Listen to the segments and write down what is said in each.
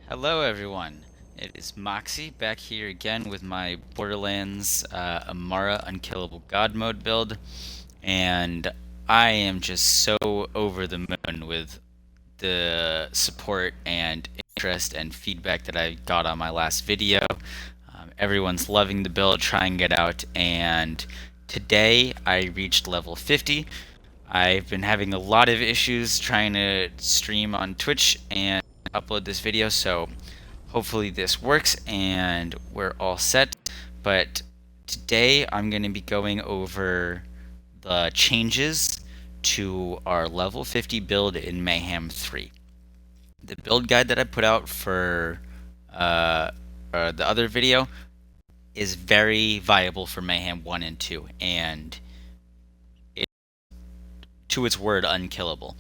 Hello everyone, it is Moxie back here again with my Borderlands Amara Unkillable God Mode build, and I am just so over the moon with the support and interest and feedback that I got on my last video. Everyone's loving the build, trying it out, and today I reached level 50. I've been having a lot of issues trying to stream on Twitch and upload this video, so hopefully this works and we're all set. But today I'm going to be going over the changes to our level 50 build in Mayhem 3. The build guide that I put out for the other video is very viable for Mayhem 1 and 2, and it's, to its word, unkillable.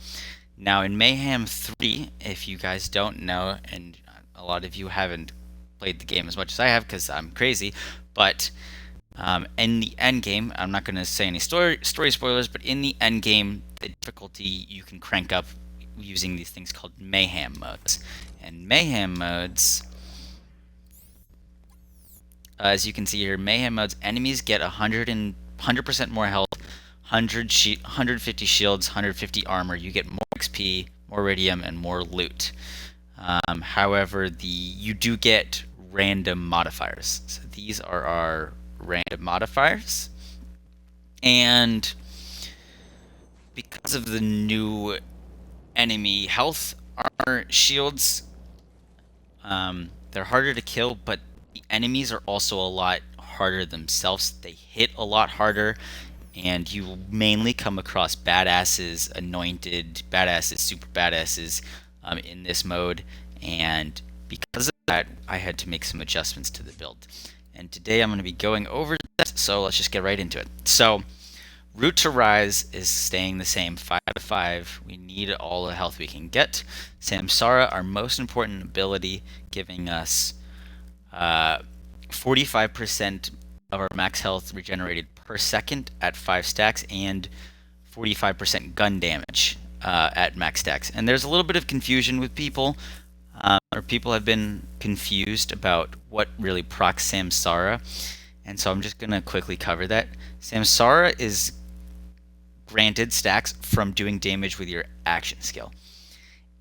Now in Mayhem 3, if you guys don't know, and a lot of you haven't played the game as much as I have because I'm crazy, but in the end game, I'm not going to say any story spoilers, but in the end game, the difficulty you can crank up using these things called Mayhem Modes. And Mayhem Modes, as you can see here, Mayhem Modes enemies get 100% more health, 150 shields, 150 armor. You get more XP, more radium, and more loot. However, you do get random modifiers. So these are our random modifiers. And because of the new enemy health, armor, shields, they're harder to kill, but the enemies are also a lot harder themselves. They hit a lot harder, and you mainly come across badasses, anointed badasses, super badasses in this mode, and because of that, I had to make some adjustments to the build. And today I'm going to be going over that, so let's just get right into it. So, Route to Rise is staying the same, 5 to 5. We need all the health we can get. Samsara, our most important ability, giving us 45% of our max health regenerated per second at 5 stacks and 45% gun damage at max stacks. And there's a little bit of confusion with people, or people have been confused about what really procs Samsara, and so I'm just going to quickly cover that. Samsara is granted stacks from doing damage with your action skill,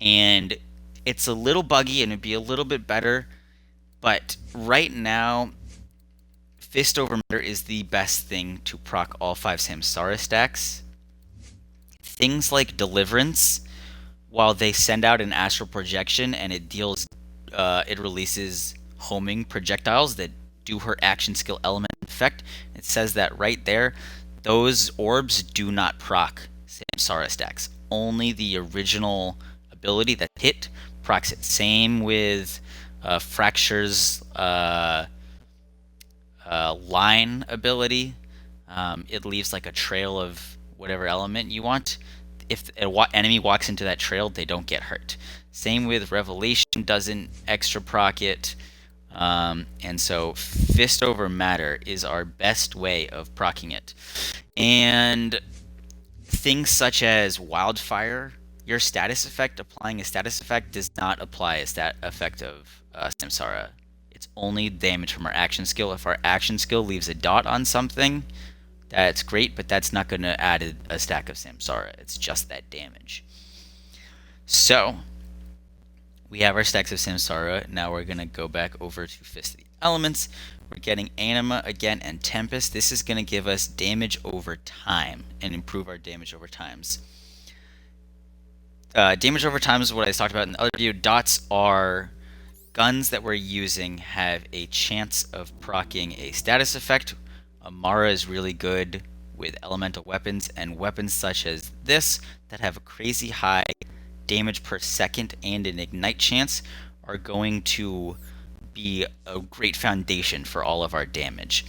and it's a little buggy and it'd be a little bit better, but right now Fist over Matter is the best thing to proc all 5 Samsara stacks. Things like Deliverance, while they send out an astral projection and it releases homing projectiles that do her action skill element effect. It says that right there. Those orbs do not proc Samsara stacks. Only the original ability that hit procs it. Same with Fracture's line ability. It leaves like a trail of whatever element you want. If an enemy walks into that trail, they don't get hurt. Same with Revelation, doesn't extra proc it. And so Fist over Matter is our best way of proccing it. And things such as Wildfire, your status effect, applying a status effect does not apply a stat effect of Samsara. It's only damage from our action skill. If our action skill leaves a dot on something, that's great, but that's not going to add a stack of Samsara. It's just that damage. So, we have our stacks of Samsara. Now we're going to go back over to Fist of the Elements. We're getting Anima again and Tempest. This is going to give us damage over time and improve our damage over times. Damage over time is what I talked about in the other video. Dots are guns that we're using have a chance of proccing a status effect. Amara is really good with elemental weapons, and weapons such as this that have a crazy high damage per second and an ignite chance are going to be a great foundation for all of our damage,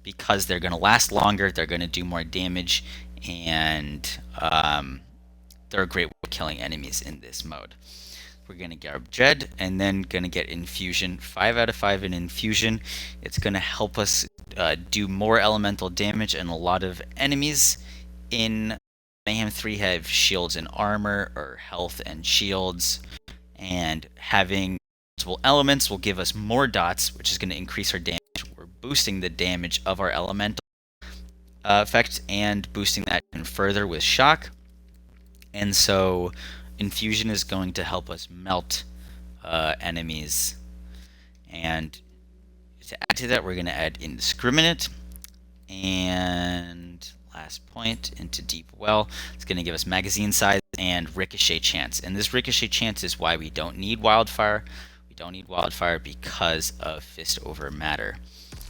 because they're going to last longer, they're going to do more damage, and they're a great way of killing enemies in this mode. We're going to get our Dread, and then going to get Infusion. 5 out of 5 in Infusion. It's going to help us do more elemental damage, and a lot of enemies in Mayhem 3 have shields and armor, or health and shields, and having multiple elements will give us more dots, which is going to increase our damage. We're boosting the damage of our elemental effect and boosting that even further with shock. And so infusion is going to help us melt enemies. And to add to that, we're going to add indiscriminate. And last point, into deep well. It's going to give us magazine size and ricochet chance. And this ricochet chance is why we don't need wildfire. We don't need wildfire because of fist over matter.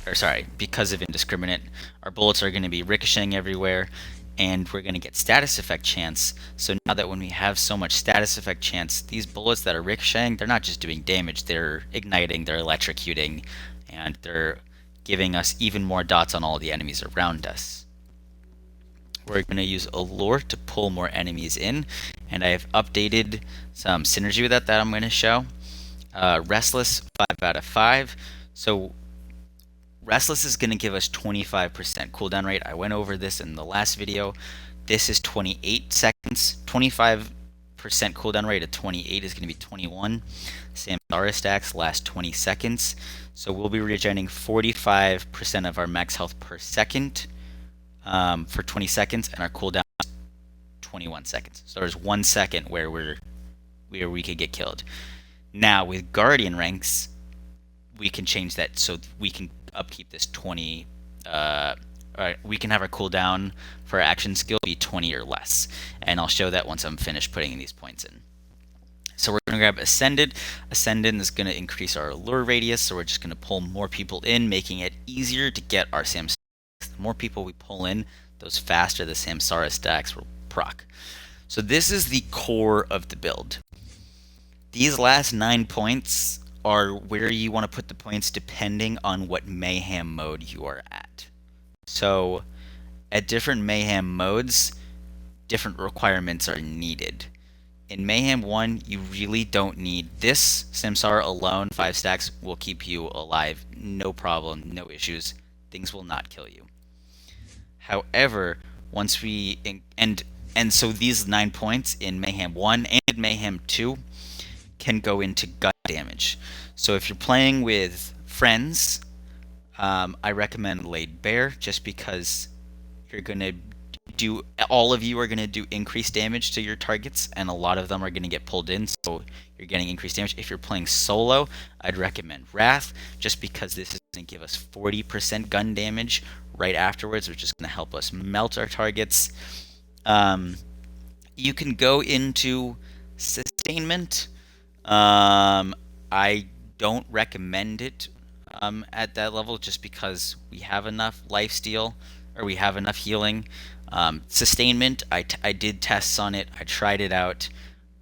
Or sorry, because of indiscriminate. Our bullets are going to be ricocheting everywhere, and we're going to get status effect chance. So now that when we have so much status effect chance, these bullets that are ricocheting, they're not just doing damage, they're igniting, they're electrocuting, and they're giving us even more dots on all the enemies around us. We're going to use Allure to pull more enemies in, and I have updated some synergy with that I'm going to show. Restless, 5 out of 5. So Restless is going to give us 25% cooldown rate. I went over this in the last video. This is 28 seconds. 25% cooldown rate at 28 is going to be 21. Samsara stacks last 20 seconds. So we'll be regenerating 45% of our max health per second for 20 seconds, and our cooldown is 21 seconds. So there's 1 second where we could get killed. Now with Guardian ranks, we can change that so we can upkeep this 20. We can have our cooldown for our action skill be 20 or less, and I'll show that once I'm finished putting these points in. So we're going to grab Ascended. Ascended is going to increase our allure radius, so we're just going to pull more people in, making it easier to get our Samsara. The more people we pull in, those faster the Samsara stacks will proc. So this is the core of the build. These last 9 points are where you want to put the points depending on what Mayhem mode you are at. So at different Mayhem modes, different requirements are needed. In Mayhem 1, you really don't need this. Samsara alone, 5 stacks, will keep you alive. No problem, no issues. Things will not kill you. However, once we... And so these 9 points in Mayhem 1 and Mayhem 2 can go into gun damage. So if you're playing with friends, I recommend Laid Bare, just because you're going to do... All of you are going to do increased damage to your targets, and a lot of them are going to get pulled in, so you're getting increased damage. If you're playing solo, I'd recommend Wrath, just because this is going to give us 40% gun damage right afterwards, which is going to help us melt our targets. You can go into Sustainment. I don't recommend it at that level, just because we have enough lifesteal, or we have enough healing. Sustainment, I did tests on it. I tried it out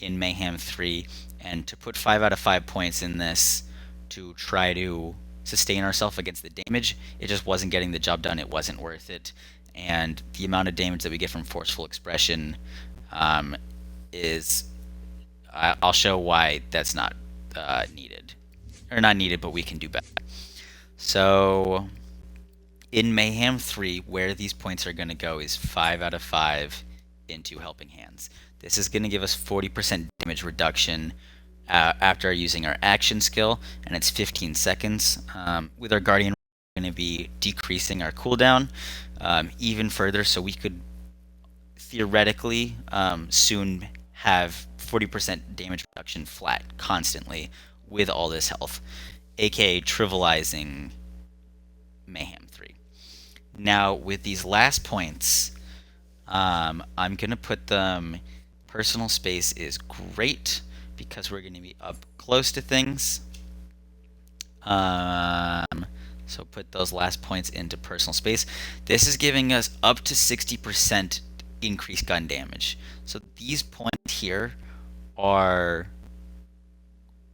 in Mayhem 3, and to put 5 out of 5 points in this to try to sustain ourselves against the damage, it just wasn't getting the job done. It wasn't worth it. And the amount of damage that we get from Forceful Expression is... I'll show why that's not needed. Or not needed, but we can do better. So in Mayhem 3, where these points are going to go is 5 out of 5 into Helping Hands. This is going to give us 40% damage reduction after using our action skill, and it's 15 seconds. With our Guardian, we're going to be decreasing our cooldown even further, so we could theoretically soon have 40% damage reduction flat constantly with all this health, aka trivializing Mayhem 3. Now with these last points, I'm going to put them... Personal space is great because we're going to be up close to things. So put those last points into personal space. This is giving us up to 60% increased gun damage. So these points here are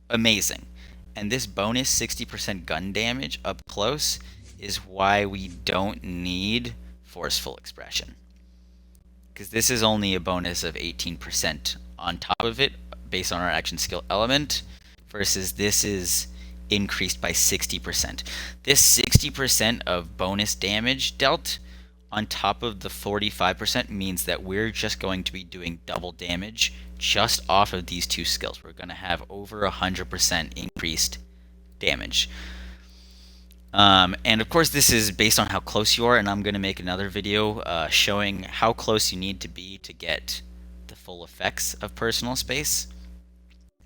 amazing. And this bonus 60% gun damage up close is why we don't need Forceful Expression. Because this is only a bonus of 18% on top of it based on our action skill element, versus this is increased by 60%. This 60% of bonus damage dealt on top of the 45% means that we're just going to be doing double damage just off of these two skills. We're going to have over 100% increased damage. And of course, this is based on how close you are, and I'm going to make another video showing how close you need to be to get the full effects of personal space.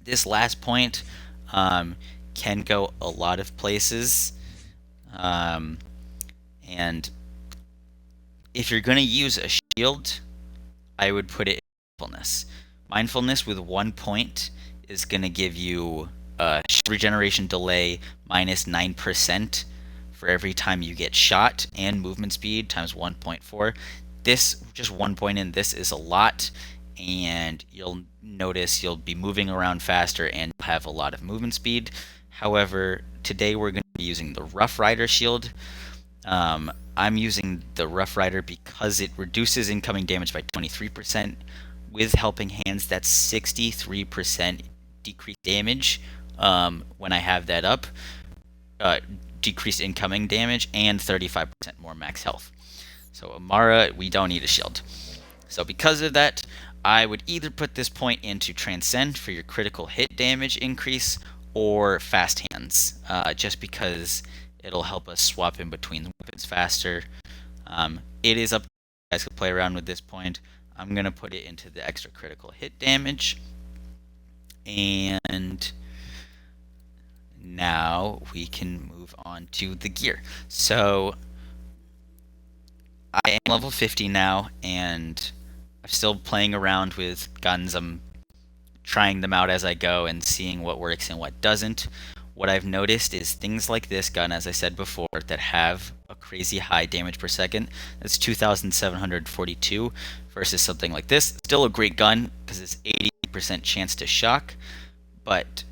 This last point can go a lot of places, and if you're going to use a shield, I would put it in mindfulness. Mindfulness with 1 point is going to give you a regeneration delay minus 9% for every time you get shot, and movement speed times 1.4. This, just 1 point in this, is a lot, and you'll notice you'll be moving around faster and have a lot of movement speed. However, today we're going to be using the Rough Rider shield. I'm using the Rough Rider because it reduces incoming damage by 23%. With Helping Hands, that's 63% decreased damage when I have that up. Decreased incoming damage and 35% more max health. So Amara, we don't need a shield. So because of that, I would either put this point into Transcend for your critical hit damage increase, or Fast Hands, just because it'll help us swap in between weapons faster. It is up to you guys to play around with this point. I'm going to put it into the extra critical hit damage. And now we can move on to the gear. So I am level 50 now, and I'm still playing around with guns. I'm trying them out as I go and seeing what works and what doesn't. What I've noticed is things like this gun, as I said before, that have a crazy high damage per second. That's 2,742 versus something like this. Still a great gun because it's 80% chance to shock, but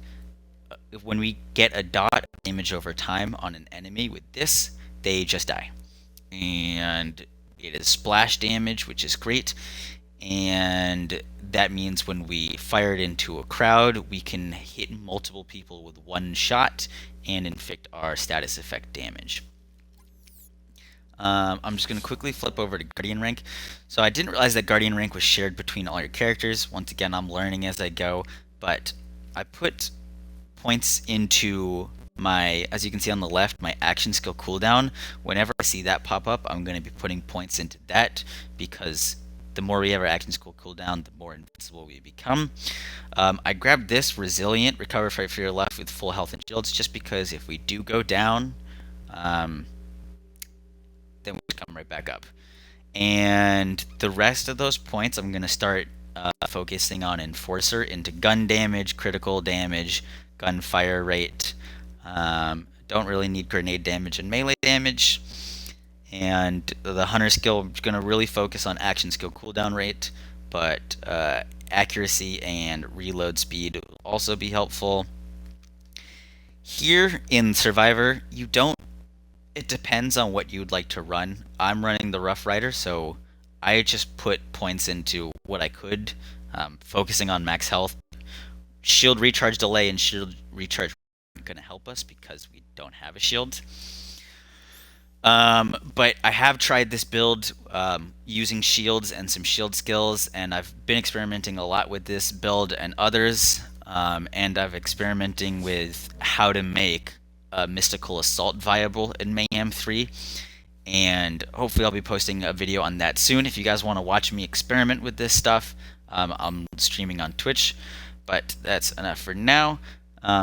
when we get a dot of damage over time on an enemy with this, they just die. And it is splash damage, which is great. And that means when we fire it into a crowd, we can hit multiple people with one shot and inflict our status effect damage. I'm just going to quickly flip over to Guardian rank. So I didn't realize that Guardian rank was shared between all your characters. Once again, I'm learning as I go, but I put points into my, as you can see on the left, my action skill cooldown. Whenever I see that pop up, I'm going to be putting points into that, because the more we have our action skill cooldown, the more invincible we become. I grabbed this Resilient, Recover Fight for Your Life with full health and shields, just because if we do go down, then we come right back up. And the rest of those points, I'm going to start focusing on Enforcer into gun damage, critical damage, gunfire rate. Don't really need grenade damage and melee damage. And the Hunter skill, I'm going to really focus on action skill cooldown rate, but accuracy and reload speed will also be helpful. Here in Survivor, you don't, it depends on what you'd like to run. I'm running the Rough Rider, so I just put points into what I could, focusing on max health. Shield recharge delay and shield recharge aren't going to help us because we don't have a shield. But I have tried this build using shields and some shield skills, and I've been experimenting a lot with this build and others, and I've experimenting with how to make a Mystical Assault viable in Mayhem 3, and hopefully I'll be posting a video on that soon. If you guys want to watch me experiment with this stuff, I'm streaming on Twitch, but that's enough for now.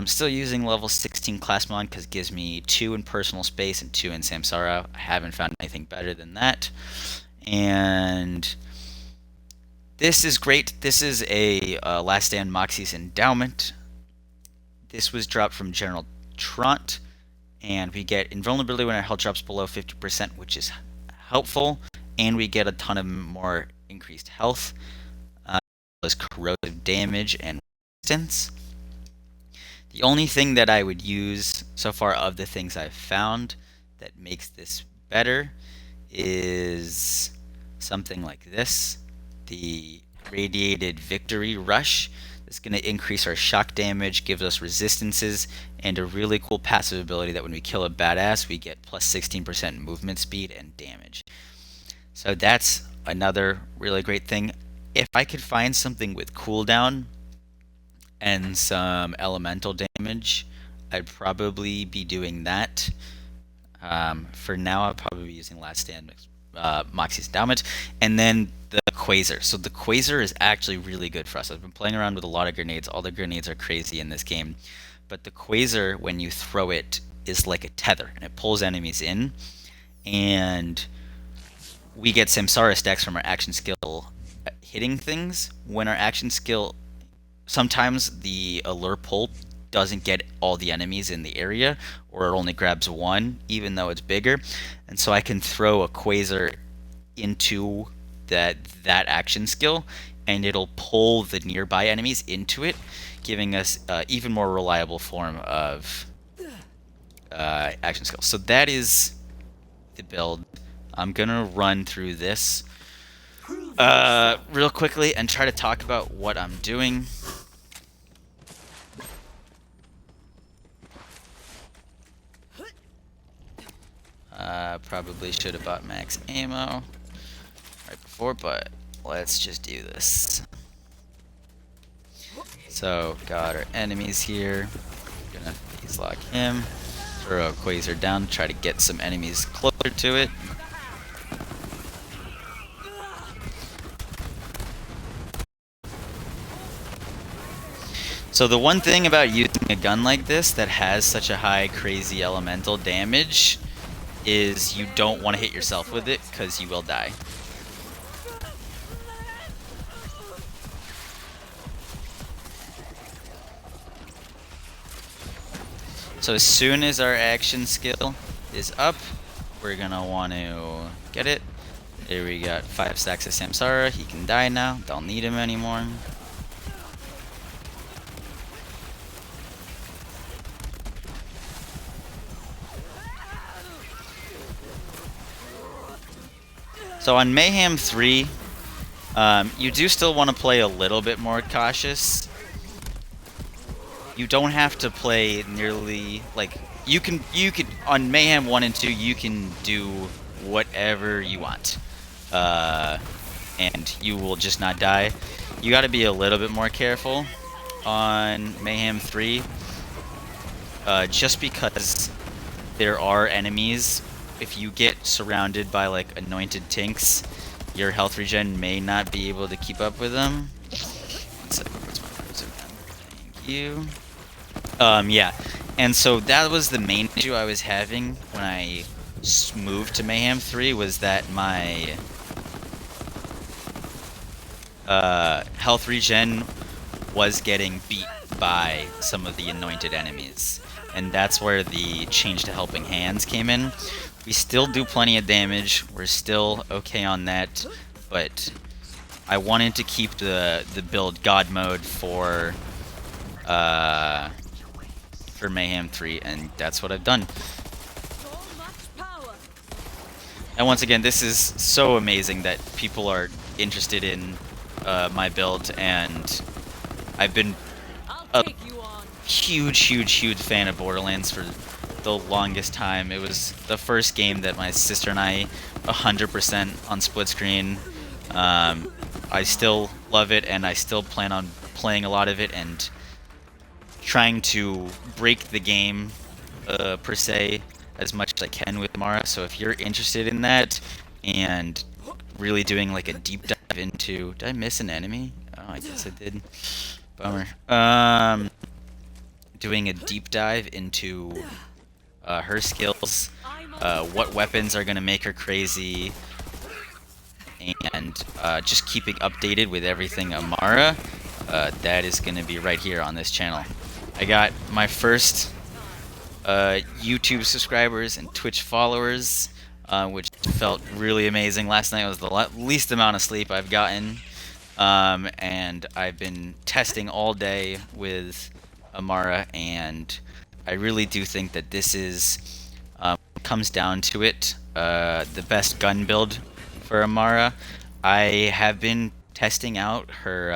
Still using level 16 class mod because it gives me 2 in personal space and 2 in Samsara. I haven't found anything better than that. And this is great. This is a Last Stand Moxie's Endowment. This was dropped from General Trant, and we get invulnerability when our health drops below 50%, which is helpful, and we get a ton of more increased health, as corrosive damage and resistance. The only thing that I would use so far of the things I've found that makes this better is something like this, the Radiated Victory Rush. It's going to increase our shock damage, gives us resistances, and a really cool passive ability that when we kill a badass, we get plus 16% movement speed and damage. So that's another really great thing. if I could find something with cooldown and some elemental damage, I'd probably be doing that. For now, I'll probably be using Last Stand, Moxie's Endowment, and then the Quasar. So the Quasar is actually really good for us. I've been playing around with a lot of grenades. All the grenades are crazy in this game. But the Quasar, when you throw it, is like a tether, and it pulls enemies in. And we get Samsara stacks from our action skill hitting things. When our action skill, sometimes the allure pull doesn't get all the enemies in the area, or it only grabs one, even though it's bigger. And so I can throw a Quasar into that action skill, and it'll pull the nearby enemies into it, giving us even more reliable form of action skill. So that is the build. I'm gonna run through this real quickly and try to talk about what I'm doing. Probably should have bought max ammo right before, but let's just do this. So, got our enemies here. Gonna phase lock him. Throw a Quasar down, try to get some enemies closer to it. So the one thing about using a gun like this that has such a high crazy elemental damage is you don't want to hit yourself with it, because you will die. So as soon as our action skill is up, we're gonna want to get it. There we got 5 stacks of Samsara. He can die now. Don't need him anymore. So on Mayhem 3, you do still want to play a little bit more cautious. You don't have to play nearly, like, you can on Mayhem 1 and 2, you can do whatever you want. And you will just not die. You got to be a little bit more careful on Mayhem 3. Just because there are enemies. If you get surrounded by like anointed tinks, your health regen may not be able to keep up with them. One second, where's my frozen gun? Thank you. Yeah, and so that was the main issue I was having when I moved to Mayhem 3, was that my health regen was getting beat by some of the anointed enemies. And that's where the change to Helping Hands came in. We still do plenty of damage, we're still okay on that, but I wanted to keep the build God mode for Mayhem 3, and that's what I've done. And once again, this is so amazing that people are interested in my build, and I've been a huge fan of Borderlands for the longest time. It was the first game that my sister and I 100% on split screen. I still love it, and I still plan on playing a lot of it and trying to break the game per se as much as I can with Amara. So if you're interested in that and really doing like a deep dive into, did I miss an enemy? Oh, I guess I did. Bummer. Doing a deep dive into her skills, what weapons are going to make her crazy, and just keeping updated with everything Amara, that is going to be right here on this channel. I got my first YouTube subscribers and Twitch followers, which felt really amazing. Last night was the least amount of sleep I've gotten, and I've been testing all day with Amara, and I really do think that this is, comes down to it, the best gun build for Amara. I have been testing out her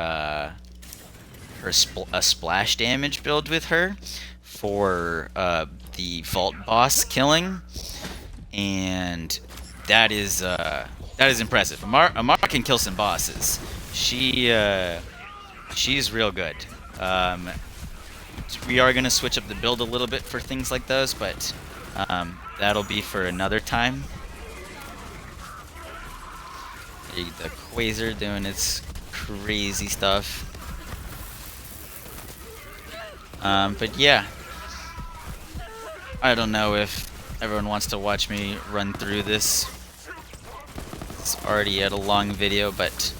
a splash damage build with her for the vault boss killing, and that is impressive. Amara can kill some bosses. she's real good. Um, we are gonna switch up the build a little bit for things like those, but that'll be for another time. The Quasar doing its crazy stuff. But yeah, I don't know if everyone wants to watch me run through this. It's already at a long video, but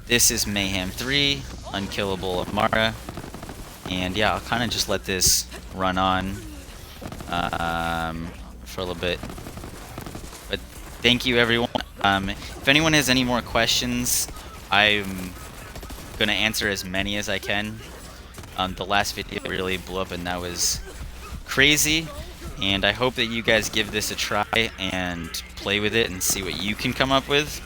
this is Mayhem 3, Unkillable Amara. And yeah, I'll kind of just let this run on for a little bit. But thank you, everyone. If anyone has any more questions, I'm going to answer as many as I can. The last video really blew up, and that was crazy. And I hope that you guys give this a try and play with it and see what you can come up with.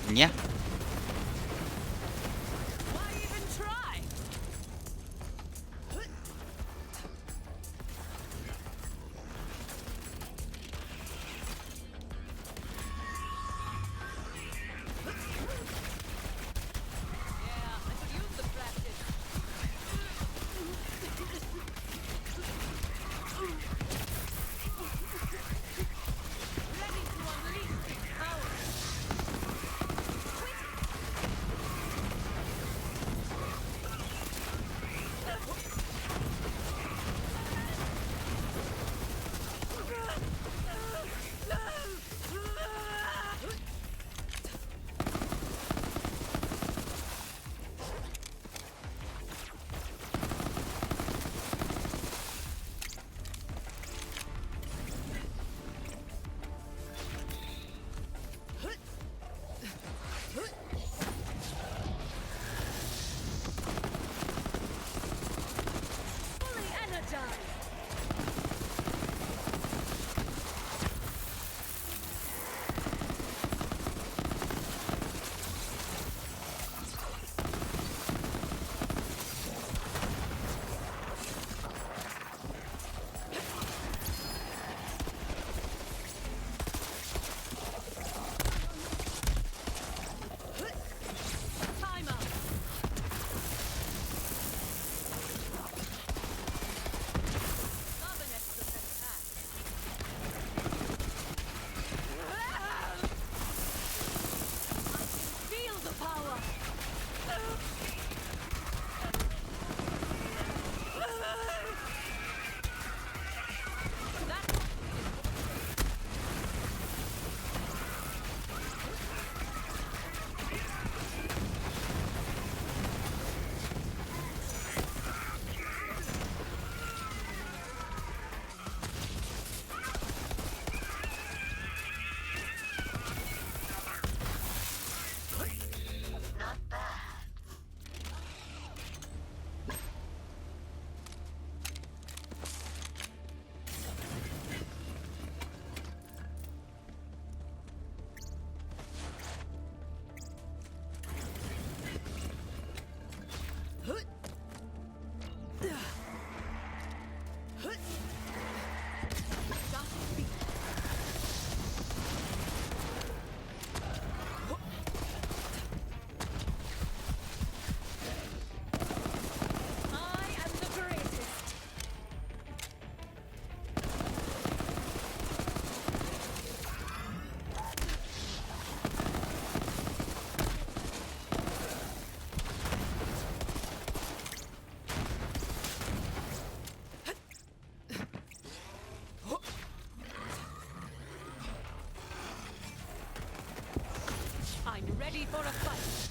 And yeah. Ready for a fight.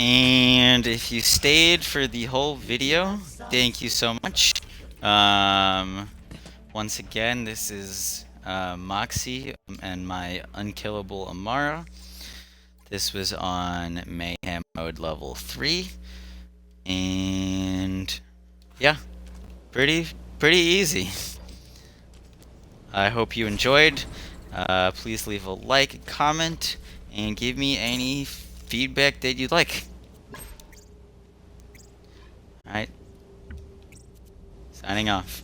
And if you stayed for the whole video, thank you so much. Once again, this is Moxie and my Unkillable Amara. This was on Mayhem Mode level 3. And yeah, pretty easy. I hope you enjoyed. Please leave a like, comment, and give me any feedback that you'd like. Alright, signing off.